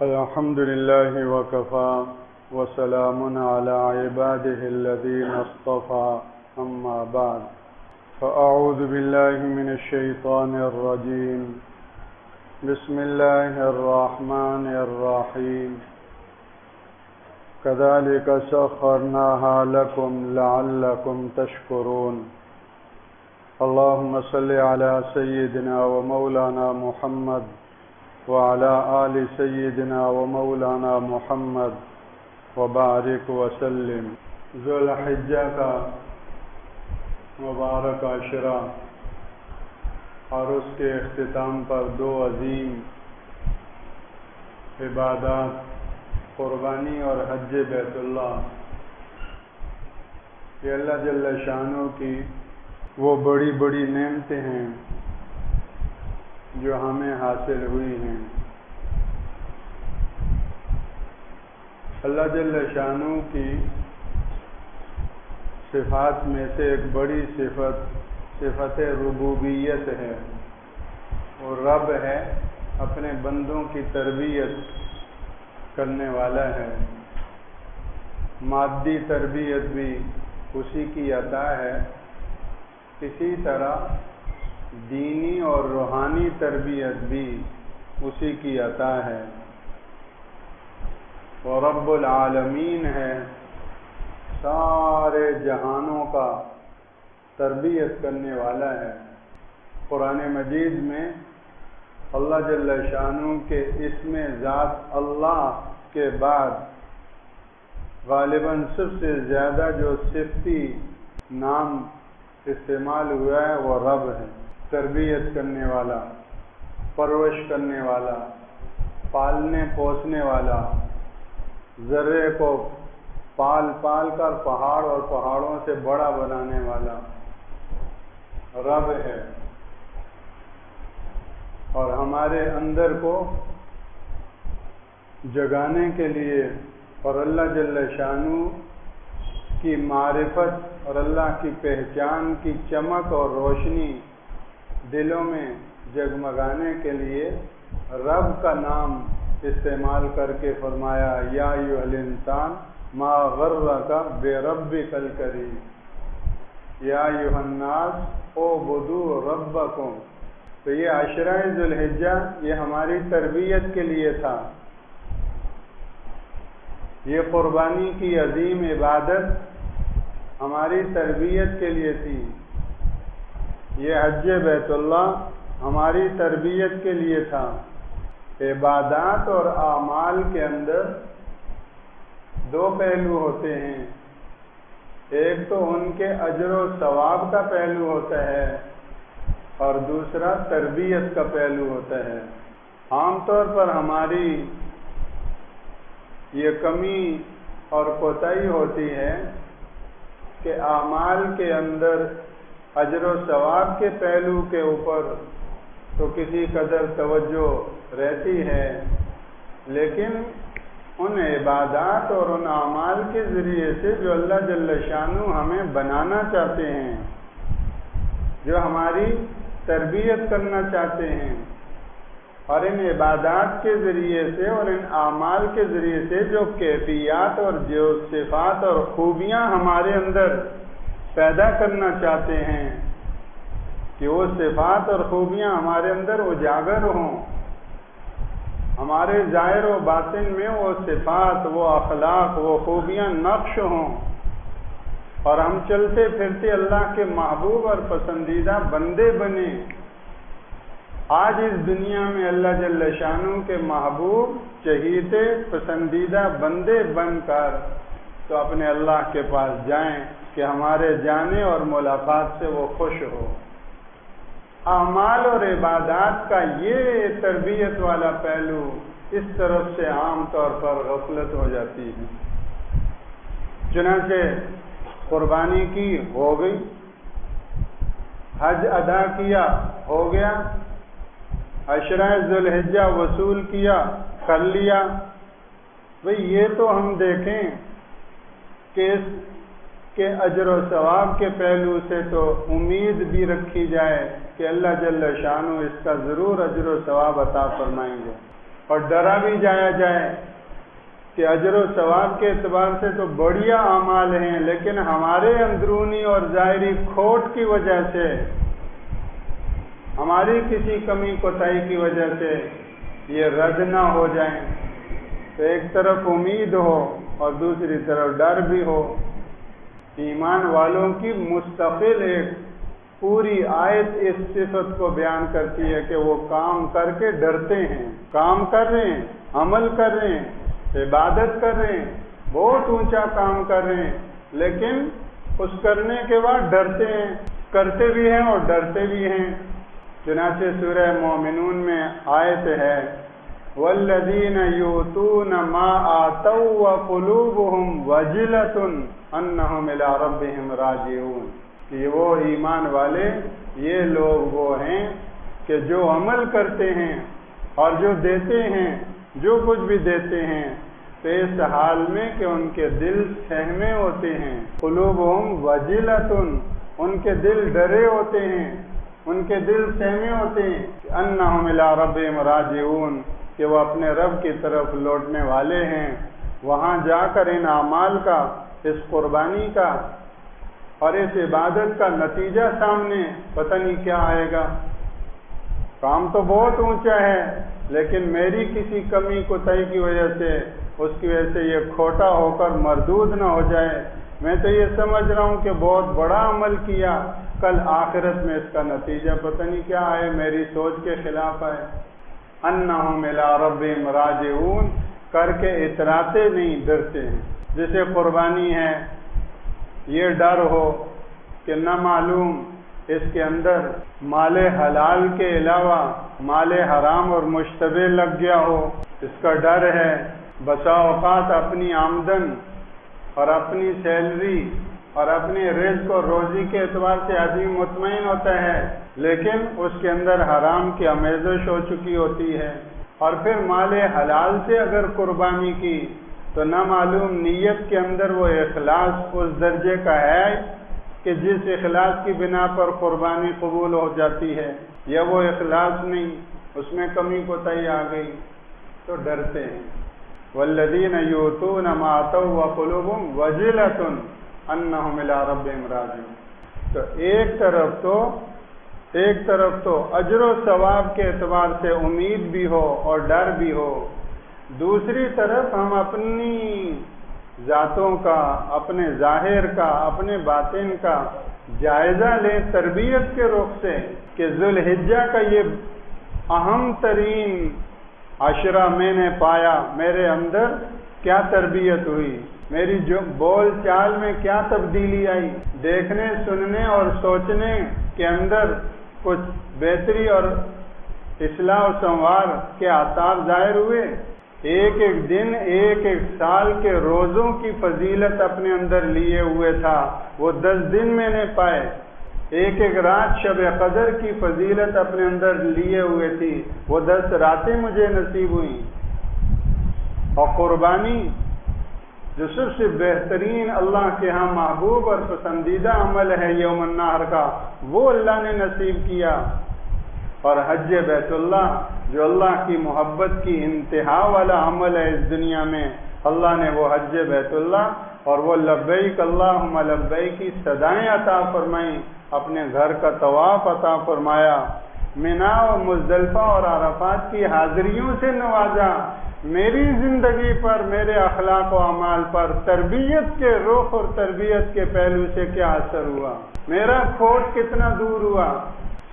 الحمد لله وكفى وسلام على عباده الذين اصطفى أما بعد فأعوذ بالله من الشيطان الرجيم بسم الله الرحمن الرحيم كذلك سخرناها لكم لعلكم تشكرون اللهم صل على سيدنا ومولانا محمد وعلى آل سيدنا ومولانا محمد وبارك وسلم۔ ذو الحجہ کا مبارک عشرہ اور اس کے اختتام پر دو عظیم عبادات قربانی اور حج بیت اللہ، یہ اللہ جل شانہ کی وہ بڑی بڑی نعمتیں ہیں جو ہمیں حاصل ہوئی ہیں۔ اللہ جل شانہ کی صفات میں سے ایک بڑی صفت ربوبیت ہے، اور رب ہے، اپنے بندوں کی تربیت کرنے والا ہے۔ مادی تربیت بھی اسی کی عطا ہے، اسی طرح دینی اور روحانی تربیت بھی اسی کی عطا ہے۔ وہ رب العالمین ہے، سارے جہانوں کا تربیت کرنے والا ہے۔ قرآن مجید میں اللہ جل شانہ کے اسم ذات اللہ کے بعد غالباً سب سے زیادہ جو صفتی نام استعمال ہوا ہے وہ رب ہے۔ تربیت کرنے والا، پرورش کرنے والا، پالنے پوسنے والا، ذرے کو پال کر پہاڑ اور پہاڑوں سے بڑا بنانے والا رب ہے، اور ہمارے اندر کو جگانے کے لیے اور اللہ جل شانہ کی معرفت اور اللہ کی پہچان کی چمک اور روشنی دلوں میں جگمگانے کے لیے رب کا نام استعمال کر کے فرمایا، یا ایھا الانسان ما غرک بربک الکریم، یا ایھا الناس اعبدوا ربکم۔ تو یہ عشرہ ذو الحجہ یہ ہماری تربیت کے لیے تھا، یہ قربانی کی عظیم عبادت ہماری تربیت کے لیے تھی، یہ حج بیت اللہ ہماری تربیت کے لیے تھا۔ عبادات اور اعمال کے اندر دو پہلو ہوتے ہیں، ایک تو ان کے اجر و ثواب کا پہلو ہوتا ہے اور دوسرا تربیت کا پہلو ہوتا ہے۔ عام طور پر ہماری یہ کمی اور کوتاہی ہوتی ہے کہ اعمال کے اندر اجر و ثواب کے پہلو کے اوپر تو کسی قدر توجہ رہتی ہے، لیکن ان عبادات اور ان اعمال کے ذریعے سے جو اللہ جل شانہ ہمیں بنانا چاہتے ہیں، جو ہماری تربیت کرنا چاہتے ہیں، اور ان عبادات کے ذریعے سے اور ان اعمال کے ذریعے سے جو کیفیات اور جو صفات اور خوبیاں ہمارے اندر پیدا کرنا چاہتے ہیں کہ وہ صفات اور خوبیاں ہمارے اندر اجاگر ہوں، ہمارے ظاہر و باطن میں وہ صفات، وہ اخلاق، وہ خوبیاں نقش ہوں، اور ہم چلتے پھرتے اللہ کے محبوب اور پسندیدہ بندے بنیں۔ آج اس دنیا میں اللہ جل شانہ کے محبوب، چہیتے، پسندیدہ بندے بن کر تو اپنے اللہ کے پاس جائیں کہ ہمارے جانے اور ملاقات سے وہ خوش ہو۔ اعمال اور عبادات کا یہ تربیت والا پہلو اس طرف سے عام طور پر غفلت ہو جاتی ہے۔ چنانچہ قربانی کی ہو گئی، حج ادا کیا ہو گیا، عشرہ ذو الحجہ وصول کیا کر لیا، بھئی یہ تو ہم دیکھیں کہ اس کے اجر و ثواب کے پہلو سے تو امید بھی رکھی جائے کہ اللہ جل شانہ اس کا ضرور اجر و ثواب عطا فرمائیں گے، اور ڈرا بھی جایا جائے کہ اجر و ثواب کے اعتبار سے تو بڑھیا اعمال ہیں، لیکن ہمارے اندرونی اور ظاہری کھوٹ کی وجہ سے، ہماری کسی کمی کوتاہی کی وجہ سے یہ رد نہ ہو جائیں، تو ایک طرف امید ہو اور دوسری طرف ڈر بھی ہو۔ ایمان والوں کی مستقل ایک پوری آیت اس صفت کو بیان کرتی ہے کہ وہ کام کر کے ڈرتے ہیں، کام کر رہے ہیں، عمل کر رہے ہیں، عبادت کر رہے ہیں، بہت اونچا کام کر رہے ہیں، لیکن اس کرنے کے بعد ڈرتے ہیں، کرتے بھی ہیں اور ڈرتے بھی ہیں۔ چنانچہ سورہ مومنون میں آیت ہے والذین یؤتون ما آتوا وقلوبهم وجلة انہم الی ربہم راجعون، کہ وہ ایمان والے یہ لوگ وہ ہیں کہ جو عمل کرتے ہیں اور جو دیتے ہیں، جو کچھ بھی دیتے ہیں، تو اس حال میں کہ ان کے دل سہمے ہوتے ہیں، قلوبہم وجلۃ، ان کے دل ڈرے ہوتے ہیں، ان کے دل سہمے ہوتے ہیں، انہم الی ربہم راجعون، کہ وہ اپنے رب کی طرف لوٹنے والے ہیں۔ وہاں جا کر ان اعمال کا، اس قربانی کا اور اس عبادت کا نتیجہ سامنے پتہ نہیں کیا آئے گا۔ کام تو بہت اونچا ہے، لیکن میری کسی کمی کوتاہی کی وجہ سے، اس کی وجہ سے یہ کھوٹا ہو کر مردود نہ ہو جائے۔ میں تو یہ سمجھ رہا ہوں کہ بہت بڑا عمل کیا، کل آخرت میں اس کا نتیجہ پتہ نہیں کیا آئے، میری سوچ کے خلاف آئے۔ انہم الی ربہم راجعون کر کے اتراتے نہیں، ڈرتے ہیں۔ جیسے قربانی ہے، یہ ڈر ہو کہ نہ معلوم اس کے اندر مال حلال کے علاوہ مال حرام اور مشتبہ لگ گیا ہو، اس کا ڈر ہے۔ بسا اوقات اپنی آمدن اور اپنی سیلری اور اپنی رزق اور روزی کے اعتبار سے آدمی مطمئن ہوتا ہے، لیکن اس کے اندر حرام کی آمیزش ہو چکی ہوتی ہے۔ اور پھر مال حلال سے اگر قربانی کی تو نہ معلوم نیت کے اندر وہ اخلاص اس درجے کا ہے کہ جس اخلاص کی بنا پر قربانی قبول ہو جاتی ہے، یا وہ اخلاص نہیں، اس میں کمی کوتاہی آ گئی، تو ڈرتے ہیں۔ والذین یؤتون ما آتوا وقلوبہم وجلۃ انہم الی ربہم راجعون۔ تو ایک طرف تو اجر و ثواب کے اعتبار سے امید بھی ہو اور ڈر بھی ہو، دوسری طرف ہم اپنی ذاتوں کا، اپنے ظاہر کا، اپنے باطن کا جائزہ لیں تربیت کے رخ سے کہ ذوالحجہ کا یہ اہم ترین عشرہ میں نے پایا، میرے اندر کیا تربیت ہوئی، میری جو بول چال میں کیا تبدیلی آئی، دیکھنے، سننے اور سوچنے کے اندر کچھ بہتری اور اصلاح و سنوار کے آثار ظاہر ہوئے۔ ایک ایک دن، ایک ایک سال کے روزوں کی فضیلت اپنے اندر لیے ہوئے تھا، وہ 10 دن میں نے پائے۔ ایک ایک رات شب قدر کی فضیلت اپنے اندر لیے ہوئے تھی، وہ 10 راتیں مجھے نصیب ہوئیں۔ اور قربانی جو سب سے بہترین اللہ کے ہاں محبوب اور پسندیدہ عمل ہے یوم النحر کا، وہ اللہ نے نصیب کیا۔ اور حج بیت اللہ جو اللہ کی محبت کی انتہا والا عمل ہے اس دنیا میں، اللہ نے وہ حج بیت اللہ اور وہ لبیک اللہم لبیک کی صدائیں عطا فرمائیں، اپنے گھر کا طواف عطا فرمایا، منا و مزدلفہ اور عرفات کی حاضریوں سے نوازا۔ میری زندگی پر، میرے اخلاق و اعمال پر تربیت کے رخ اور تربیت کے پہلو سے کیا اثر ہوا، میرا کھوٹ کتنا دور ہوا،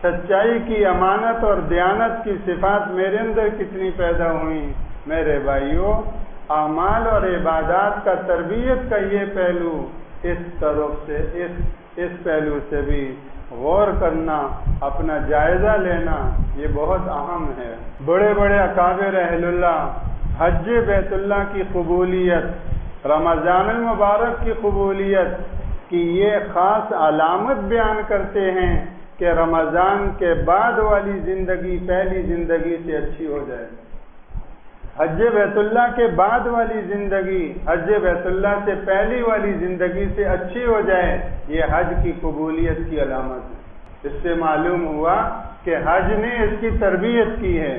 سچائی کی، امانت اور دیانت کی صفات میرے اندر کتنی پیدا ہوئیں۔ میرے بھائیوں، اعمال اور عبادات کا، تربیت کا یہ پہلو، اس طرف سے اس پہلو سے بھی غور کرنا، اپنا جائزہ لینا، یہ بہت اہم ہے۔ بڑے بڑے اکابر اہل اللہ حج بیت اللہ کی قبولیت، رمضان المبارک کی قبولیت کی یہ خاص علامت بیان کرتے ہیں کہ رمضان کے بعد والی زندگی پہلی زندگی سے اچھی ہو جائے، حج بیت اللہ کے بعد والی زندگی حج بیت اللہ سے پہلی والی زندگی سے اچھی ہو جائے، یہ حج کی قبولیت کی علامت ہے۔ اس سے معلوم ہوا کہ حج نے اس کی تربیت کی ہے۔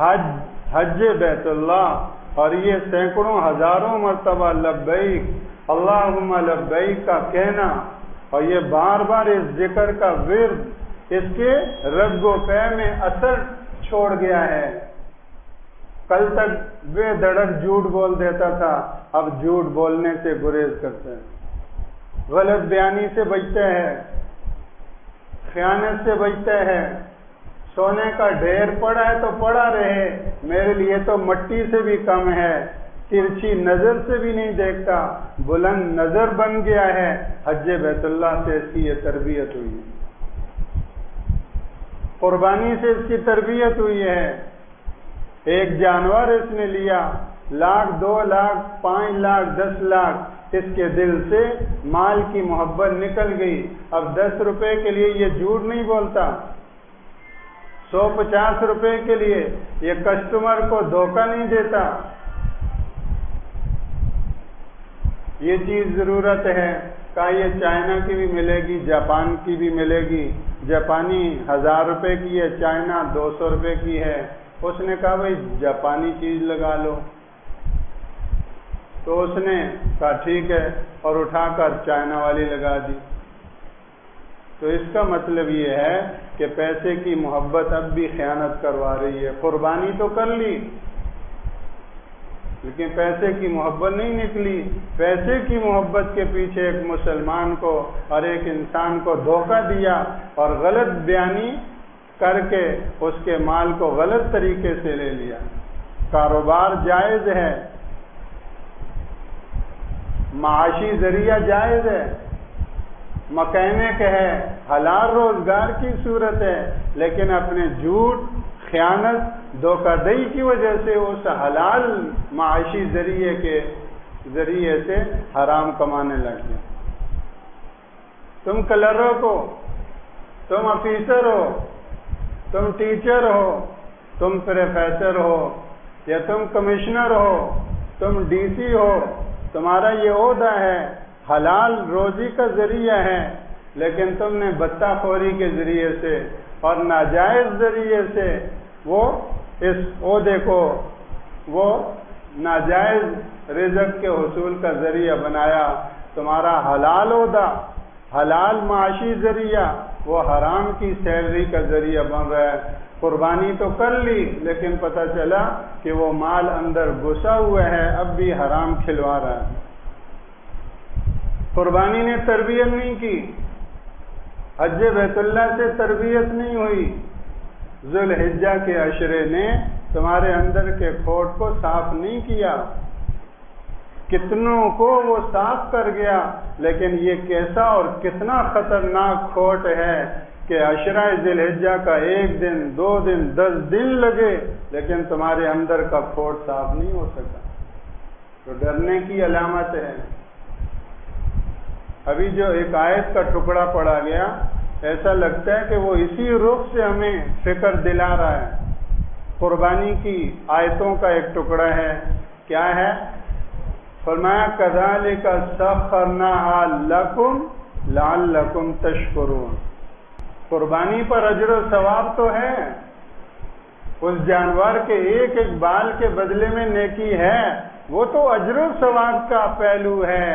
حج بیت اللہ، اور یہ سینکڑوں ہزاروں مرتبہ لبیک اللہم لبیک کا کہنا، اور یہ بار بار اس ذکر کا ورد اس کے رگ و پے میں اثر چھوڑ گیا ہے۔ کل تک بے دھڑک جھوٹ بول دیتا تھا، اب جھوٹ بولنے سے گریز کرتے ہیں، غلط بیانی سے بچتے ہیں، خیانت سے بچتے ہیں۔ سونے کا ڈھیر پڑا ہے تو پڑا رہے، میرے لیے تو مٹی سے بھی کم ہے، ترچھی نظر سے بھی نہیں دیکھتا، بلند نظر بن گیا ہے۔ حج بیت اللہ سے اس کی یہ تربیت ہوئی ہے، قربانی سے اس کی تربیت ہوئی ہے۔ ایک جانور اس نے لیا، 1,00,000 2,00,000 5,00,000 10,00,000 اس کے دل سے مال کی محبت نکل گئی۔ اب 10 روپے کے لیے یہ جھوٹ نہیں بولتا، 150 روپے کے لیے یہ کسٹمر کو دھوکہ نہیں دیتا۔ یہ چیز ضرورت ہے، کہا یہ چائنا کی بھی ملے گی، جاپان کی بھی ملے گی، جاپانی 1,000 روپے کی ہے، چائنا 200 روپے کی ہے۔ اس نے کہا بھائی جاپانی چیز لگا لو، تو اس نے کہا ٹھیک ہے، اور اٹھا کر چائنا والی لگا دی۔ تو اس کا مطلب یہ ہے کہ پیسے کی محبت اب بھی خیانت کروا رہی ہے۔ قربانی تو کر لی لیکن پیسے کی محبت نہیں نکلی۔ پیسے کی محبت کے پیچھے ایک مسلمان کو اور ایک انسان کو دھوکہ دیا اور غلط بیانی کر کے اس کے مال کو غلط طریقے سے لے لیا۔ کاروبار جائز ہے، معاشی ذریعہ جائز ہے، مکینک ہے، حلال روزگار کی صورت ہے، لیکن اپنے جھوٹ، خیانت، دھوکہ دہی کی وجہ سے اس حلال معاشی ذریعے سے حرام کمانے لگ گیا۔ تم کلرک ہو، تم آفیسر ہو، تم ٹیچر ہو، تم پروفیسر ہو، یا تم کمشنر ہو، تم ڈی سی ہو، تمہارا یہ عہدہ ہے، حلال روزی کا ذریعہ ہے، لیکن تم نے بتہ خوری کے ذریعے سے اور ناجائز ذریعے سے وہ اس عہدے کو وہ ناجائز رزق کے حصول کا ذریعہ بنایا۔ تمہارا حلال عہدہ، حلال معاشی ذریعہ وہ حرام کی سیلری کا ذریعہ بن رہا ہے۔ قربانی تو کر لی لیکن پتہ چلا کہ وہ مال اندر گھسا ہوا ہے، اب بھی حرام کھلوا رہا ہے۔ قربانی نے تربیت نہیں کی، حج بیت اللہ سے تربیت نہیں ہوئی، ذوالحجہ کے عشرے نے تمہارے اندر کے کھوٹ کو صاف نہیں کیا، کتنوں کو وہ صاف کر گیا، لیکن یہ کیسا اور کتنا خطرناک کھوٹ ہے کہ عشرہ ذوالحجہ کا 1 دن 2 دن 10 دن لگے لیکن تمہارے اندر کا کھوٹ صاف نہیں ہو سکا۔ تو ڈرنے کی علامت ہے۔ ابھی جو ایک آیت کا ٹکڑا پڑا گیا، ایسا لگتا ہے کہ وہ اسی رخ سے ہمیں فکر دلا رہا ہے۔ قربانی کی آیتوں کا ایک ٹکڑا ہے، کیا ہے؟ فرمایا کذالک سخرناھا لکم لعلکم تشکرون۔ قربانی پر اجر و ثواب تو ہے، اس جانور کے ایک ایک بال کے بدلے میں نیکی ہے، وہ تو اجر و ثواب کا پہلو ہے۔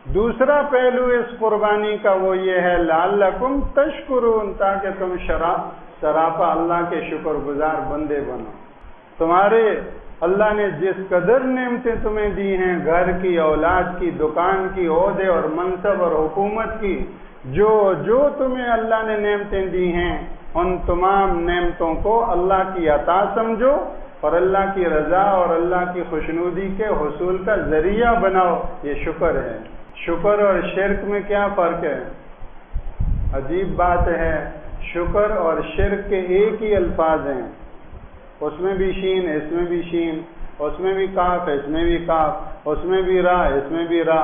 دوسرا پہلو اس قربانی کا وہ یہ ہے لعلکم تشکرون، تاکہ تم سراپا اللہ کے شکر گزار بندے بنو۔ تمہارے اللہ نے جس قدر نعمتیں تمہیں دی ہیں، گھر کی، اولاد کی، دکان کی، عہدے اور منصب اور حکومت کی، جو تمہیں اللہ نے نعمتیں دی ہیں، ان تمام نعمتوں کو اللہ کی عطا سمجھو اور اللہ کی رضا اور اللہ کی خوشنودی کے حصول کا ذریعہ بناؤ۔ یہ شکر ہے۔ شکر اور شرک میں کیا فرق ہے؟ عجیب بات ہے، شکر اور شرک کے ایک ہی الفاظ ہیں، اس میں بھی شین، اس میں بھی شین، اس میں بھی کاف، اس میں بھی کاف، اس میں بھی را، اس میں بھی را،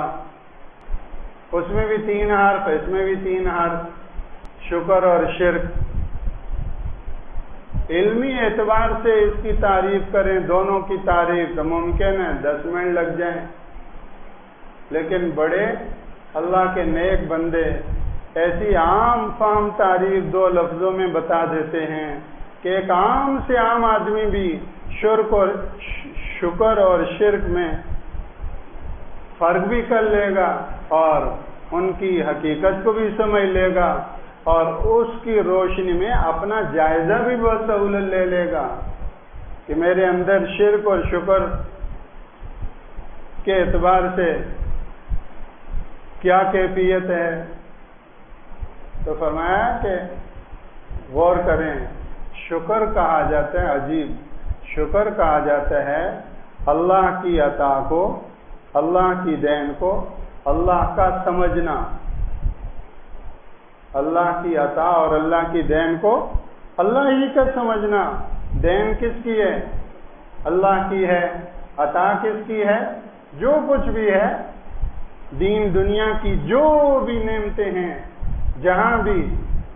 اس میں بھی 3 حرف، اس میں بھی 3 حرف۔ شکر اور شرک علمی اعتبار سے اس کی تعریف کریں، دونوں کی تعریف تو ممکن ہے 10 منٹ لگ جائیں، لیکن بڑے اللہ کے نیک بندے ایسی عام فہم تعریف 2 لفظوں میں بتا دیتے ہیں کہ ایک عام سے عام آدمی بھی شکر اور شرک میں فرق بھی کر لے گا اور ان کی حقیقت کو بھی سمجھ لے گا اور اس کی روشنی میں اپنا جائزہ بھی بہت سہولت لے لے گا کہ میرے اندر شرک اور شکر کے اعتبار سے کیا کیفیت ہے۔ تو فرمایا کہ غور کریں، شکر کہا جاتا ہے، عجیب شکر کہا جاتا ہے اللہ کی عطا کو، اللہ کی دین کو اللہ کا سمجھنا، اللہ کی عطا اور اللہ کی دین کو اللہ ہی کا سمجھنا۔ دین کس کی ہے؟ اللہ کی ہے۔ عطا کس کی ہے؟ جو کچھ بھی ہے دین دنیا کی جو بھی نعمتیں ہیں جہاں بھی،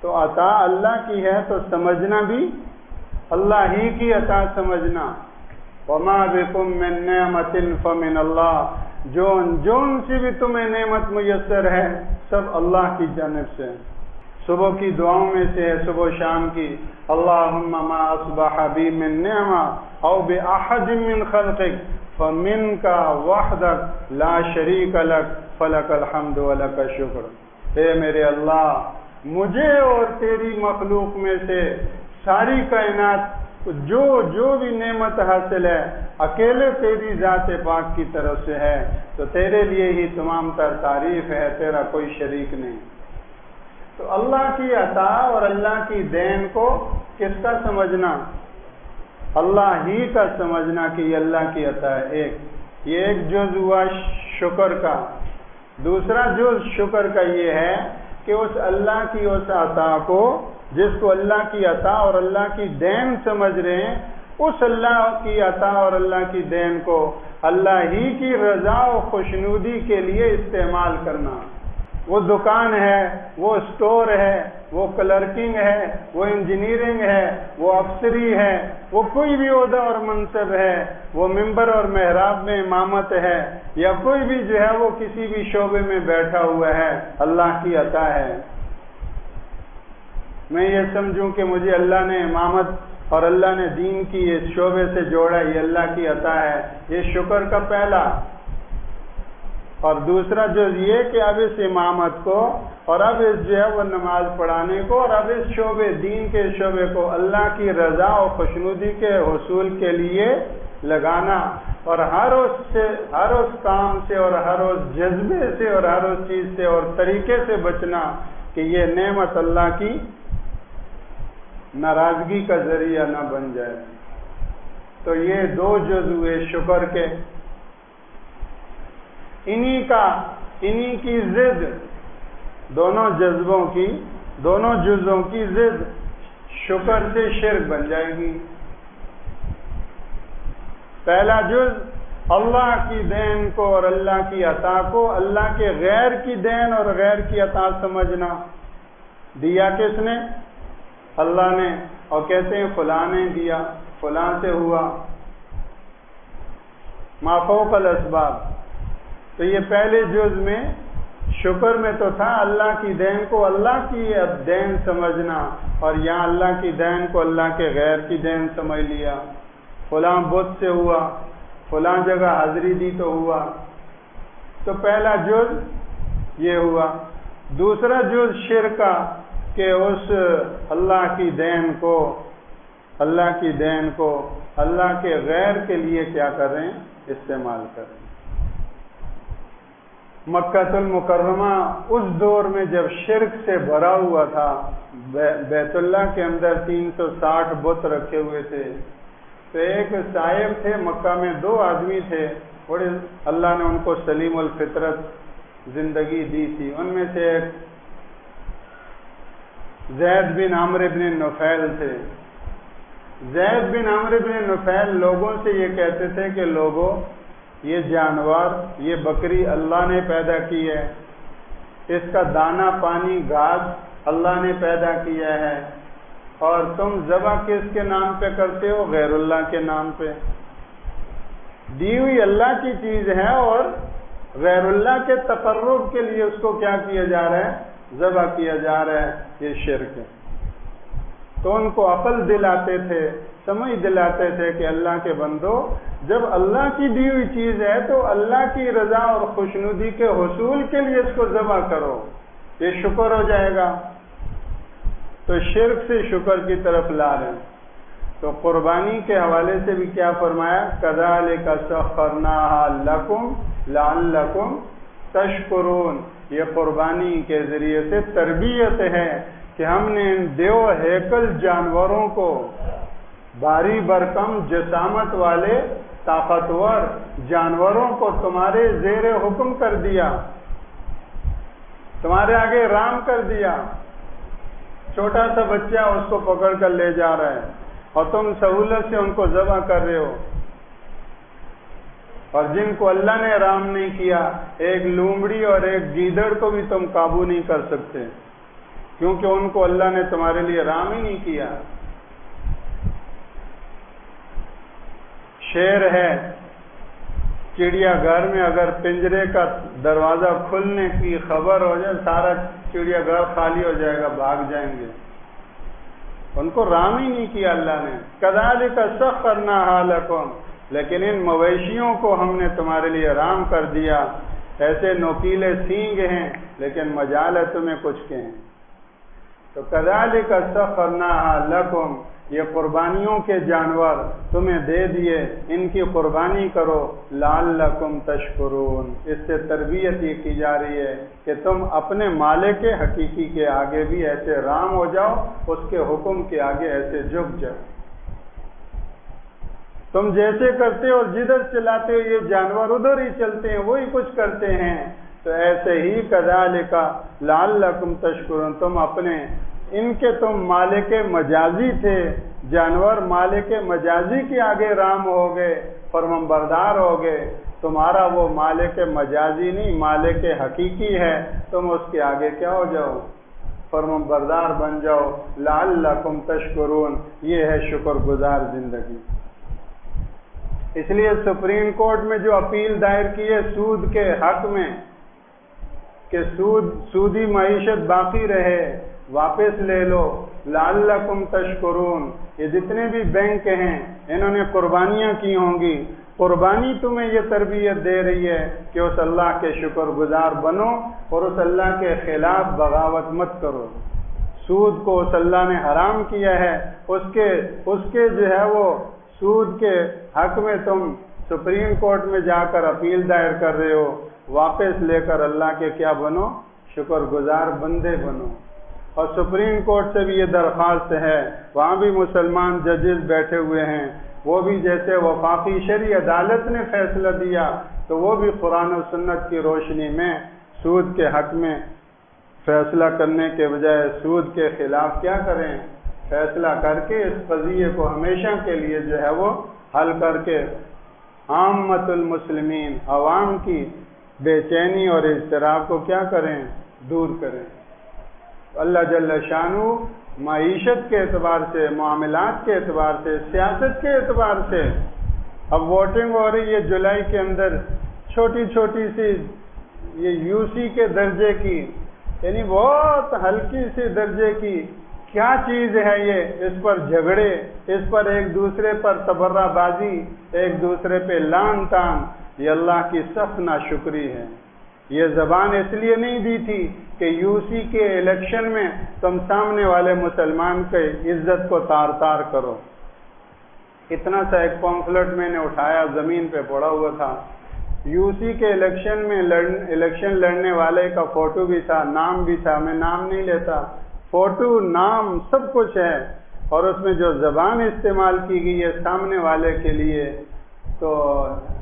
تو عطا اللہ کی ہے، تو سمجھنا بھی اللہ ہی کی عطا سمجھنا۔ وَمَا بِكُم مِّن نِّعْمَةٍ فَمِنَ اللَّهِ، جون سی بھی تمہیں نعمت میسر ہے سب اللہ کی جانب سے۔ صبح کی دعاؤں میں سے ہے، صبح و شام کی، اللہم ما اصبح بی من نعمہ او بأحد من خلقک فمنک وحدک لا شریک لک فلک الحمد ولک الشکر۔ اے میرے اللہ، مجھے اور تیری مخلوق میں سے ساری کائنات جو بھی نعمت حاصل ہے اکیلے تیری ذات پاک کی طرف سے ہے، تو تیرے لیے ہی تمام تر تعریف ہے، تیرا کوئی شریک نہیں۔ تو اللہ کی عطا اور اللہ کی دین کو کس کا سمجھنا؟ اللہ ہی کا سمجھنا کہ یہ اللہ کی عطا ہے۔ یہ ایک جز ہوا شکر کا۔ دوسرا جز شکر کا یہ ہے کہ اس اللہ کی اس عطا کو، جس کو اللہ کی عطا اور اللہ کی دین سمجھ رہے ہیں، اس اللہ کی عطا اور اللہ کی دین کو اللہ ہی کی رضا و خوشنودی کے لیے استعمال کرنا۔ وہ دکان ہے، وہ اسٹور ہے، وہ کلرکنگ ہے، وہ انجینئرنگ ہے، وہ افسری ہے، وہ کوئی بھی عہدہ اور منصب ہے، وہ ممبر اور محراب میں امامت ہے، یا کوئی بھی جو ہے وہ کسی بھی شعبے میں بیٹھا ہوا ہے، اللہ کی عطا ہے۔ میں یہ سمجھوں کہ مجھے اللہ نے امامت اور اللہ نے دین کی اس شعبے سے جوڑا، یہ اللہ کی عطا ہے، یہ شکر کا پہلا۔ اور دوسرا جو یہ کہ اب اس امامت کو اور اب اس جو ہے وہ نماز پڑھانے کو اور اب اس شعبے دین کے شعبے کو اللہ کی رضا اور خوشنودی کے حصول کے لیے لگانا، اور ہر اس کام سے اور ہر اس جذبے سے اور ہر اس چیز سے اور طریقے سے بچنا کہ یہ نعمت اللہ کی ناراضگی کا ذریعہ نہ بن جائے۔ تو یہ دو جز ہوئے شکر کے۔ انہی کی ضد، دونوں جذبوں کی، دونوں جزوں کی ضد شکر سے شرک بن جائے گی۔ پہلا جز اللہ کی دین کو اور اللہ کی عطا کو اللہ کے غیر کی دین اور غیر کی عطا سمجھنا۔ دیا کس نے؟ اللہ نے، اور کہتے ہیں فلاں نے دیا، فلاں سے ہوا، ما فوق الاسباب۔ تو یہ پہلے جز میں شکر میں تو تھا اللہ کی دین کو اللہ کی دین سمجھنا، اور یہاں اللہ کی دین کو اللہ کے غیر کی دین سمجھ لیا۔ فلاں بت سے ہوا، فلاں جگہ حاضری دی تو ہوا۔ تو پہلا جز یہ ہوا۔ دوسرا جز شرک کا کہ اس اللہ کی دین کو اللہ کے غیر کے لیے کیا کر رہے ہیں؟ استعمال کر رہے ہیں۔ مکہ المکرمہ اس دور میں جب شرک سے بھرا ہوا تھا، بیت اللہ کے اندر 360 بت رکھے ہوئے تھے، تو ایک صاحب تھے مکہ میں، 2 آدمی تھے، بڑے اللہ نے ان کو سلیم الفطرت زندگی دی تھی۔ ان میں سے ایک زید بن عمرو بن نفیل تھے۔ زید بن عمرو بن نفیل لوگوں سے یہ کہتے تھے کہ لوگوں، یہ جانور، یہ بکری اللہ نے پیدا کی ہے، اس کا دانہ پانی گھاس اللہ نے پیدا کیا ہے، اور تم ذبح کس کے نام پہ کرتے ہو؟ غیر اللہ کے نام پہ۔ دی ہوئی اللہ کی چیز ہے اور غیر اللہ کے تقرب کے لیے اس کو کیا کیا جا رہا ہے؟ ذبح کیا جا رہا ہے۔ یہ شرک ہے۔ تو ان کو عقل دلاتے تھے، سمجھ دلاتے تھے کہ اللہ کے بندو، جب اللہ کی دی ہوئی چیز ہے تو اللہ کی رضا اور خوشنودی کے حصول کے لیے اس کو ذبح کرو، یہ شکر ہو جائے گا۔ تو شرک سے شکر کی طرف لا رہے ہیں۔ تو قربانی کے حوالے سے بھی کیا فرمایا؟ کذالک سخرناها لکم لعلکم تشکرون، یہ قربانی کے ذریعے سے تربیت ہے کہ ہم نے ان دیو ہیکل جانوروں کو، بھاری برکم جسامت والے طاقتور جانوروں کو تمہارے زیر حکم کر دیا، تمہارے آگے رام کر دیا۔ چھوٹا سا بچہ اس کو پکڑ کر لے جا رہا ہے اور تم سہولت سے ان کو ذبح کر رہے ہو، اور جن کو اللہ نے رام نہیں کیا، ایک لومڑی اور ایک گیدڑ کو بھی تم قابو نہیں کر سکتے، کیونکہ ان کو اللہ نے تمہارے لیے رام ہی نہیں کیا۔ شیر ہے، چڑیا گھر میں اگر پنجرے کا دروازہ کھلنے کی خبر ہو جائے، سارا چڑیا گھر خالی ہو جائے گا، بھاگ جائیں گے۔ ان کو رام ہی نہیں کیا اللہ نے۔ کذالک سخرناها لکم، لیکن ان مویشیوں کو ہم نے تمہارے لیے رام کر دیا، ایسے نوکیلے سینگ ہیں لیکن مجال ہے تمہیں کچھ کے ہیں۔ تو کذالک سخرناها لکم، یہ قربانیوں کے جانور تمہیں دے دیے، ان کی قربانی کرو، لعلکم تشکرون، اس سے تربیت یہ کی جا رہی ہے کہ تم اپنے مالک حقیقی کے آگے بھی ایسے رام ہو جاؤ، اس کے حکم کے آگے ایسے جھک جاؤ۔ تم جیسے کرتے ہو، جدھر چلاتے ہو یہ جانور ادھر ہی چلتے ہیں، وہی کچھ کرتے ہیں۔ تو ایسے ہی کذالک لعلکم تشکرون، تم اپنے ان کے تم مالک مجازی تھے، جانور مالک مجازی کے آگے رام ہو گئے، فرمانبردار ہو گئے، تمہارا وہ مالک مجازی نہیں مالک حقیقی ہے، تم اس کے آگے کیا ہو جاؤ؟ فرمانبردار بن جاؤ۔ لعلکم تشکرون، یہ ہے شکر گزار زندگی۔ اس لیے سپریم کورٹ میں جو اپیل دائر کی ہے سود کے حق میں کہ سودی معیشت باقی رہے، واپس لے لو، لعلکم تشکرون، یہ جتنے بھی بینک ہیں انہوں نے قربانیاں کی ہوں گی، قربانی تمہیں یہ تربیت دے رہی ہے کہ اس اللہ کے شکر گزار بنو اور اس اللہ کے خلاف بغاوت مت کرو۔ سود کو اس اللہ نے حرام کیا ہے، اس کے جو ہے وہ سود کے حق میں تم سپریم کورٹ میں جا کر اپیل دائر کر رہے ہو، واپس لے کر اللہ کے کیا بنو؟ شکر گزار بندے بنو۔ اور سپریم کورٹ سے بھی یہ درخواست ہے، وہاں بھی مسلمان ججز بیٹھے ہوئے ہیں، وہ بھی جیسے وفاقی شرعی عدالت نے فیصلہ دیا تو وہ بھی قرآن و سنت کی روشنی میں سود کے حق میں فیصلہ کرنے کے بجائے سود کے خلاف کیا کریں؟ فیصلہ کر کے اس قضیے کو ہمیشہ کے لیے جو ہے وہ حل کر کے عامت المسلمین، عوام کی بے چینی اور اضطراب کو کیا کریں؟ دور کریں۔ اللہ جل شانہ معیشت کے اعتبار سے، معاملات کے اعتبار سے، سیاست کے اعتبار سے، اب ووٹنگ ہو رہی ہے جولائی کے اندر، چھوٹی چھوٹی سی یہ یو سی کے درجے کی، یعنی بہت ہلکی سی درجے کی کیا چیز ہے یہ، اس پر جھگڑے، اس پر ایک دوسرے پر تبرہ بازی، ایک دوسرے پہ لان تان، یہ اللہ کی سخت ناشکری ہے۔ یہ زبان اس لیے نہیں دی تھی کہ یو سی کے الیکشن میں تم سامنے والے مسلمان کی عزت کو تار تار کرو۔ اتنا سا ایک پمفلٹ میں نے اٹھایا، زمین پہ پڑا ہوا تھا، یو سی کے الیکشن میں الیکشن لڑنے والے کا فوٹو بھی تھا، نام بھی تھا، میں نام نہیں لیتا، فوٹو، نام، سب کچھ ہے، اور اس میں جو زبان استعمال کی گئی ہے سامنے والے کے لیے، تو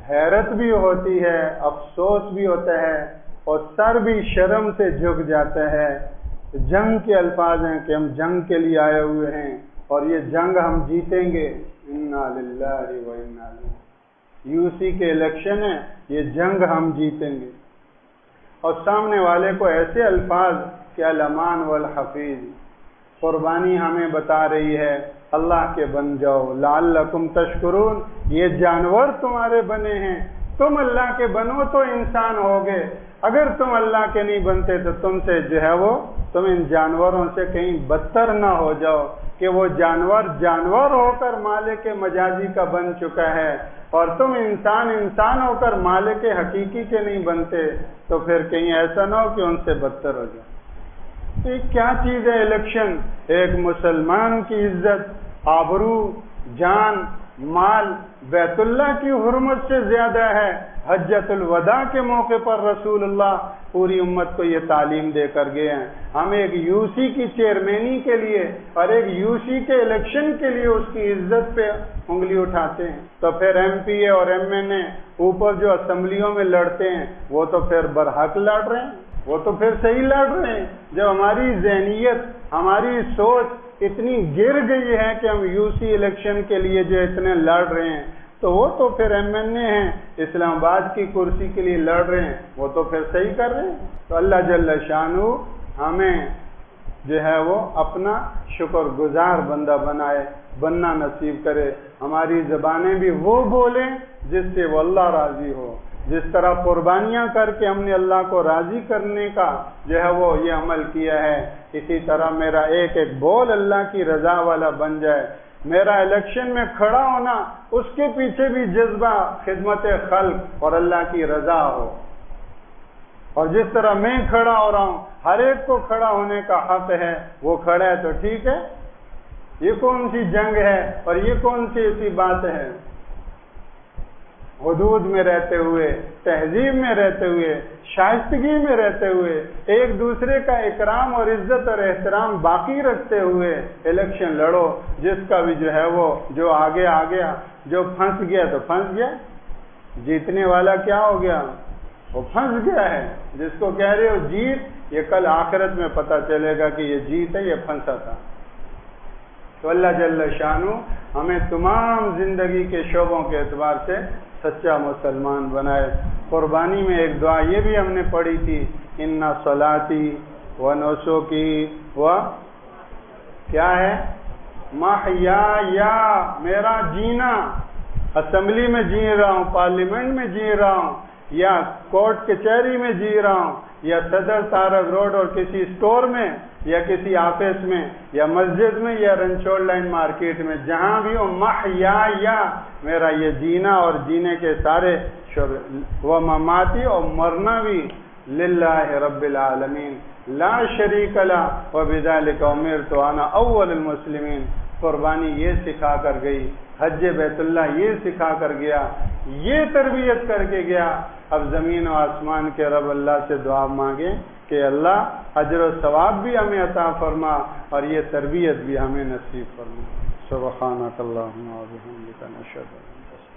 حیرت بھی ہوتی ہے، افسوس بھی ہوتا ہے، اور سر بھی شرم سے جھک جاتا ہے۔ جنگ کے الفاظ ہیں کہ ہم جنگ کے لیے آئے ہوئے ہیں اور یہ جنگ ہم جیتیں گے، انا للہ و انا الیہ، یو سی کے الیکشن ہے، یہ جنگ ہم جیتیں گے، اور سامنے والے کو ایسے الفاظ کہ الامان والحفیظ، قربانی ہمیں بتا رہی ہے اللہ کے بن جاؤ، لعلکم تشکرون، یہ جانور تمہارے بنے ہیں، تم اللہ کے بنو تو انسان ہوگے، اگر تم اللہ کے نہیں بنتے تو تم سے جو ہے وہ تم ان جانوروں سے کہیں بدتر نہ ہو جاؤ، کہ وہ جانور ہو کر مالک مجازی کا بن چکا ہے، اور تم انسان ہو کر مالک حقیقی کے نہیں بنتے، تو پھر کہیں ایسا نہ ہو کہ ان سے بدتر ہو جائے۔ تو یہ کیا چیز ہے الیکشن؟ ایک مسلمان کی عزت، آبرو، جان، مال بیت اللہ کی حرمت سے زیادہ ہے۔ حجۃ الوداع کے موقع پر رسول اللہ پوری امت کو یہ تعلیم دے کر گئے ہیں۔ ہم ایک یو سی کی چیئرمینی کے لیے اور ایک یو سی کے الیکشن کے لیے اس کی عزت پہ انگلی اٹھاتے ہیں، تو پھر ایم پی اے اور ایم این اے اوپر جو اسمبلیوں میں لڑتے ہیں وہ تو پھر برحق لڑ رہے ہیں، وہ تو پھر صحیح لڑ رہے ہیں۔ جب ہماری ذہنیت، ہماری سوچ اتنی گر گئی ہے کہ ہم یو سی الیکشن کے لیے جو اتنے لڑ رہے ہیں، تو وہ تو پھر ایم این اے ہیں، اسلام آباد کی کرسی کے لیے لڑ رہے ہیں، وہ تو پھر صحیح کر رہے ہیں۔ تو اللہ جل شانہ ہمیں جو ہے وہ اپنا شکر گزار بندہ بننا نصیب کرے۔ ہماری زبانیں بھی وہ بولیں جس سے وہ اللہ راضی ہو۔ جس طرح قربانیاں کر کے ہم نے اللہ کو راضی کرنے کا جو ہے وہ یہ عمل کیا ہے، اسی طرح میرا ایک ایک بول اللہ کی رضا والا بن جائے۔ میرا الیکشن میں کھڑا ہونا، اس کے پیچھے بھی جذبہ خدمت خلق اور اللہ کی رضا ہو، اور جس طرح میں کھڑا ہو رہا ہوں، ہر ایک کو کھڑا ہونے کا حق ہے، وہ کھڑا ہے تو ٹھیک ہے۔ یہ کون سی جنگ ہے اور یہ کون سی ایسی بات ہے؟ حدود میں رہتے ہوئے، تہذیب میں رہتے ہوئے، شائستگی میں رہتے ہوئے، ایک دوسرے کا اکرام اور عزت اور احترام باقی رکھتے ہوئے الیکشن لڑو۔ جس کا بھی جو ہے وہ جو آگے آ گیا، جو پھنس گیا تو پھنس گیا، جیتنے والا کیا ہو گیا؟ وہ پھنس گیا ہے۔ جس کو کہہ رہے ہو جیت، یہ کل آخرت میں پتہ چلے گا کہ یہ جیت ہے، یہ پھنسا تھا۔ تو اللہ جل شانہ ہمیں تمام زندگی کے شعبوں کے اعتبار سے سچا مسلمان بنائے۔ قربانی میں ایک دعا یہ بھی ہم نے پڑھی تھی، ان صلاتی و نسکی و کیا ہے؟ محیا، میرا جینا، اسمبلی میں جی رہا ہوں، پارلیمنٹ میں جی رہا ہوں، یا کورٹ کچہری میں جی رہا ہوں، یا صدر تارک روڈ اور کسی اسٹور میں، یا کسی آفس میں، یا مسجد میں، یا رنچوڑ لائن مارکیٹ میں، جہاں بھی ہو، محیا، میرا یہ جینا اور جینے کے سارے شعبے، وہ مماتی اور مرنا بھی للہ رب العالمین لا شریک لہ وبذالک امرت وانا اول المسلمین۔ قربانی یہ سکھا کر گئی، حج بیت اللہ یہ سکھا کر گیا، یہ تربیت کر کے گیا۔ اب زمین و آسمان کے رب اللہ سے دعا مانگیں کہ اللہ اجر و ثواب بھی ہمیں عطا فرما اور یہ تربیت بھی ہمیں نصیب فرما۔ سبحانک اللہم و بحمدک نشہد